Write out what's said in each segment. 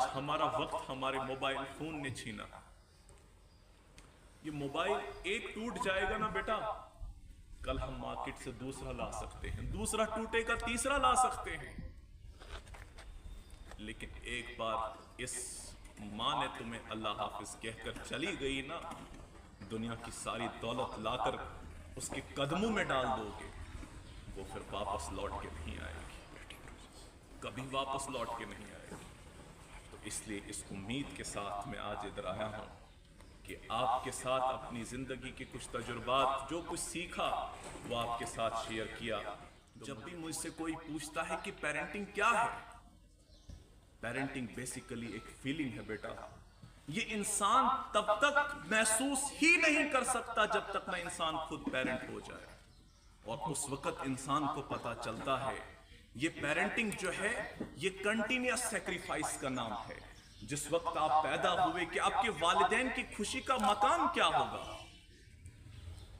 آج ہمارا وقت ہمارے موبائل فون نے چھینا. یہ موبائل ایک ٹوٹ جائے گا نا بیٹا, کل ہم مارکیٹ سے دوسرا لا سکتے ہیں, دوسرا ٹوٹے گا تیسرا لا سکتے ہیں. لیکن ایک بار اس ماں نے تمہیں اللہ حافظ کہہ کر چلی گئی نا, دنیا کی ساری دولت لا کر اس کے قدموں میں ڈال دو گے, وہ پھر واپس لوٹ کے نہیں آئے گی, کبھی واپس لوٹ کے نہیں آئے گی. تو اس لیے اس امید کے ساتھ میں آج ادھر آیا ہوں کہ آپ کے ساتھ اپنی زندگی کے کچھ تجربات, جو کچھ سیکھا وہ آپ کے ساتھ شیئر کیا. جب بھی مجھ سے کوئی پوچھتا ہے کہ پیرنٹنگ کیا ہے, پیرنٹنگ بیسیکلی ایک فیلنگ ہے بیٹا. یہ انسان تب تک محسوس ہی نہیں کر سکتا جب تک نہ انسان خود پیرنٹ ہو جائے, اور اس وقت انسان کو پتا چلتا ہے یہ پیرنٹنگ جو ہے یہ کنٹینیوس سیکریفائس کا نام ہے. جس وقت آپ پیدا ہوئے کہ آپ کے والدین کی خوشی کا مقام کیا ہوگا,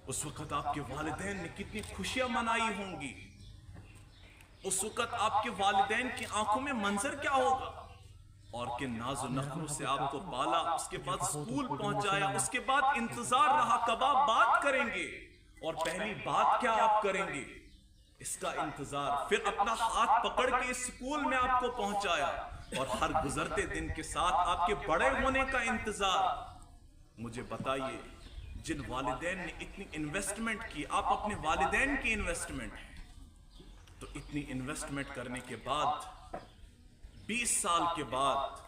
اس وقت آپ کے والدین نے کتنی خوشیاں منائی ہوں گی, اس وقت آپ کے والدین کی آنکھوں میں منظر کیا ہوگا, اور کہ ناز و نخنوں سے آپ کو پالا, اس کے بعد اسکول پہنچایا, اس کے بعد انتظار رہا کب آپ بات کریں گے, اور پہلی بات کیا آپ کریں گے اس کا انتظار, پھر اپنا ہاتھ پکڑ کے اسکول میں آپ کو پہنچایا, اور ہر گزرتے دن کے ساتھ آپ کے بڑے ہونے کا انتظار. مجھے بتائیے جن والدین نے اتنی انویسٹمنٹ کی, آپ اپنے والدین کی انویسٹمنٹ ہے, تو اتنی انویسٹمنٹ کرنے کے بعد 20 سال کے بعد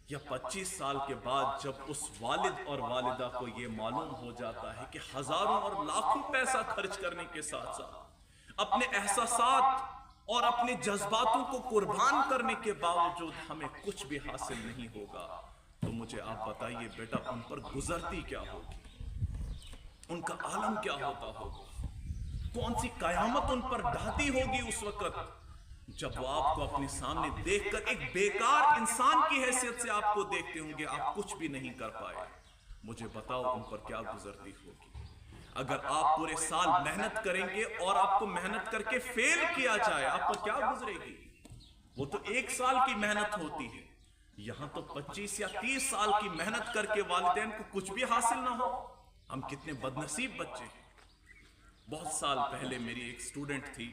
یا 25 سال کے بعد جب اس والد اور والدہ کو یہ معلوم ہو جاتا ہے کہ ہزاروں اور لاکھوں پیسہ خرچ کرنے کے ساتھ ساتھ اپنے احساسات اور اپنے جذباتوں کو قربان کرنے کے باوجود ہمیں کچھ بھی حاصل نہیں ہوگا, تو مجھے آپ بتائیے بیٹا ان پر گزرتی کیا ہوگی, ان کا عالم کیا ہوتا ہوگا, کون سی قیامت ان پر ڈھاتی ہوگی اس وقت جب وہ آپ کو اپنے سامنے دیکھ کر ایک بیکار انسان کی حیثیت سے آپ کو دیکھتے ہوں گے, آپ کچھ بھی نہیں کر پائے. مجھے بتاؤ ان پر کیا گزرتی ہوگی. اگر آپ پورے سال محنت کریں گے اور آپ کو محنت کر کے فیل کیا جائے, آپ پر کیا گزرے گی. وہ تو 1 سال کی محنت ہوتی ہے, یہاں تو 25 یا 30 سال کی محنت کر کے والدین کو کچھ بھی حاصل نہ ہو. ہم کتنے بدنصیب بچے ہیں. بہت سال پہلے میری ایک سٹوڈنٹ تھی,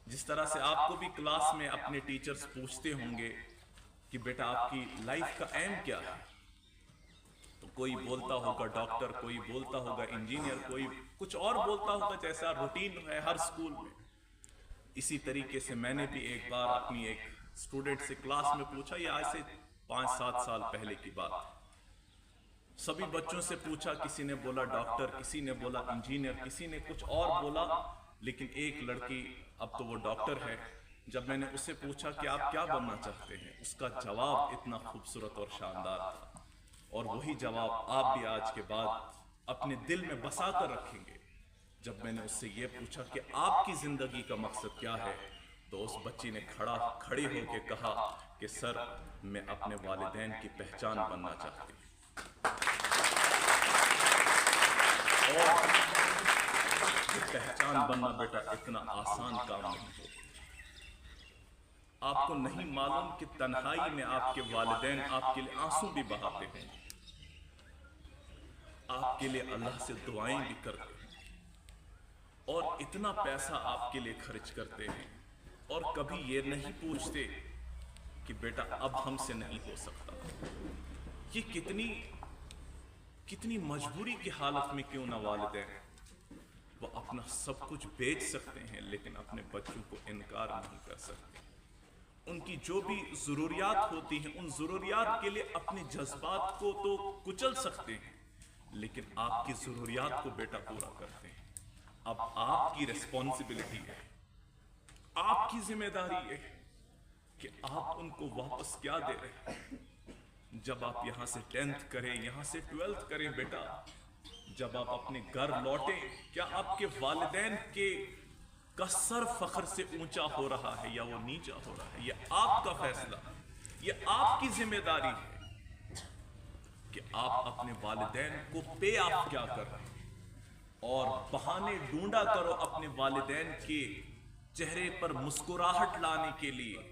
جس طرح سے آپ کو بھی کلاس میں اپنے ٹیچرز پوچھتے ہوں گے کہ بیٹا آپ کی لائف کا ایم کیا ہے, تو کوئی بولتا ہوگا ڈاکٹر, کوئی بولتا ہوگا انجینئر, کوئی کچھ اور بولتا ہوگا, جیسا روٹین ہے ہر سکول میں. اسی طریقے سے میں نے بھی ایک بار اپنی ایک سٹوڈنٹ سے کلاس میں پوچھا, یہ آج سے 5-7 سال پہلے کی بات ہے. سبھی بچوں سے پوچھا, کسی نے بولا ڈاکٹر, کسی نے بولا انجینئر, کسی نے کچھ اور بولا, لیکن ایک لڑکی اب تو وہ ڈاکٹر ہے. جب میں نے اس سے پوچھا کہ آپ کیا بننا چاہتے ہیں, اس کا جواب اتنا خوبصورت اور شاندار تھا, اور وہی جواب آپ بھی آج کے بعد اپنے دل میں بسا کر رکھیں گے. جب میں نے اس سے یہ پوچھا کہ آپ کی زندگی کا مقصد کیا ہے, تو اس بچی نے کھڑی ہو کے کہا کہ سر میں اپنے والدین کی پہچان بننا چاہتی ہوں. اور یہ پہچان بننا بیٹا اتنا آسان کام نہیں ہے. آپ کو نہیں معلوم کہ تنہائی میں آپ کے والدین آپ کے لیے آنسو بھی بہاتے ہیں, آپ کے لیے اللہ سے دعائیں بھی کرتے ہیں, اور اتنا پیسہ آپ کے لیے خرچ کرتے ہیں, اور کبھی یہ نہیں پوچھتے کہ بیٹا اب ہم سے نہیں ہو سکتا. یہ کتنی مجبوری کی حالت میں کیوں نہ والدین وہ اپنا سب کچھ بیچ سکتے ہیں, لیکن اپنے بچوں کو انکار نہیں کر سکتے. ان کی جو بھی ضروریات ہوتی ہیں, ان ضروریات کے لیے اپنے جذبات کو تو کچل سکتے ہیں, لیکن آپ کی ضروریات کو بیٹا پورا کرتے ہیں. اب آپ کی ریسپانسبلٹی ہے, آپ کی ذمہ داری ہے کہ آپ ان کو واپس کیا دے رہے ہیں. جب آپ یہاں سے 10th کریں, یہاں سے 12th کریں بیٹا, جب آپ اپنے گھر لوٹیں, کیا آپ کے والدین کا سر فخر سے اونچا ہو رہا ہے یا وہ نیچا ہو رہا ہے؟ یہ آپ کا فیصلہ, یہ آپ کی ذمہ داری ہے کہ آپ اپنے والدین کو پے آف کیا کر رہے ہیں. اور بہانے ڈھونڈا کرو اپنے والدین کے چہرے پر مسکراہٹ لانے کے لیے,